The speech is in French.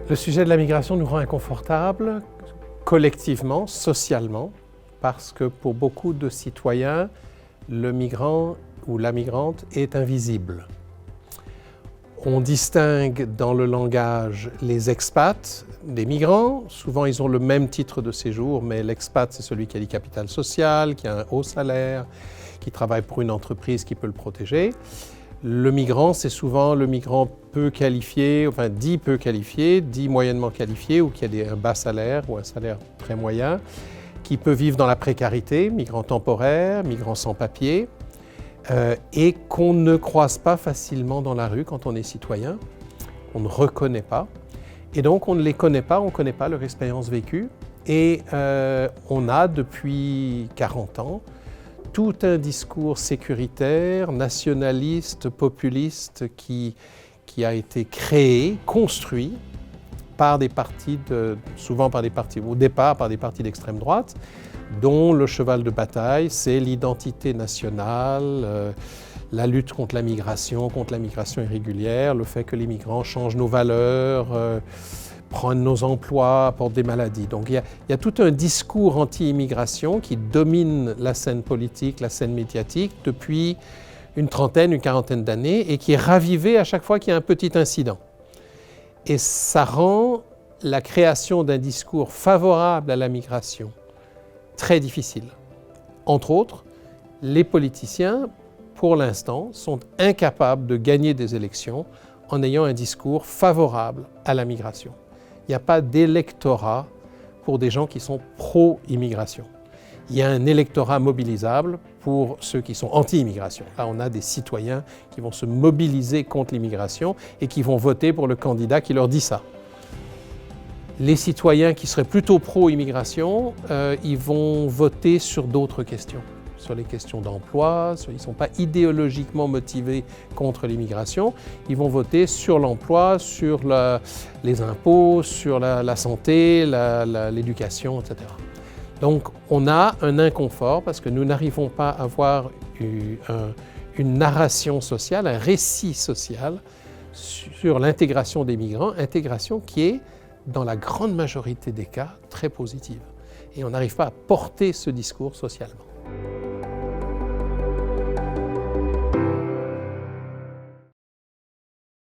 Le sujet de la migration nous rend inconfortables, collectivement, socialement, parce que pour beaucoup de citoyens, le migrant ou la migrante est invisible. On distingue dans le langage les expats des migrants. Souvent, ils ont le même titre de séjour, mais l'expat, c'est celui qui a du capital social, qui a un haut salaire, qui travaille pour une entreprise qui peut le protéger. Le migrant, c'est souvent le migrant peu qualifié, enfin dit peu qualifié, dit moyennement qualifié, ou qui a un bas salaire ou un salaire très moyen, qui peut vivre dans la précarité, migrant temporaire, migrant sans papier, et qu'on ne croise pas facilement dans la rue quand on est citoyen. On ne reconnaît pas. Et donc, on ne les connaît pas, on ne connaît pas leur expérience vécue. Et on a, depuis 40 ans, tout un discours sécuritaire, nationaliste, populiste qui a été créé, construit par des partis, souvent par des partis, au départ par des partis d'extrême droite, dont le cheval de bataille, c'est l'identité nationale, la lutte contre la migration irrégulière, le fait que les migrants changent nos valeurs, prennent nos emplois, apportent des maladies. Donc il y a tout un discours anti-immigration qui domine la scène politique, la scène médiatique depuis une trentaine, une quarantaine d'années et qui est ravivé à chaque fois qu'il y a un petit incident. Et ça rend la création d'un discours favorable à la migration très difficile. Entre autres, les politiciens, pour l'instant, sont incapables de gagner des élections en ayant un discours favorable à la migration. Il n'y a pas d'électorat pour des gens qui sont pro-immigration. Il y a un électorat mobilisable pour ceux qui sont anti-immigration. Là, on a des citoyens qui vont se mobiliser contre l'immigration et qui vont voter pour le candidat qui leur dit ça. Les citoyens qui seraient plutôt pro-immigration, ils vont voter sur d'autres questions, sur les questions d'emploi, ils ne sont pas idéologiquement motivés contre l'immigration, ils vont voter sur l'emploi, sur les impôts, sur la santé, l'éducation, etc. Donc on a un inconfort parce que nous n'arrivons pas à avoir une narration sociale, un récit social sur l'intégration des migrants, intégration qui est, dans la grande majorité des cas, très positive. Et on n'arrive pas à porter ce discours socialement.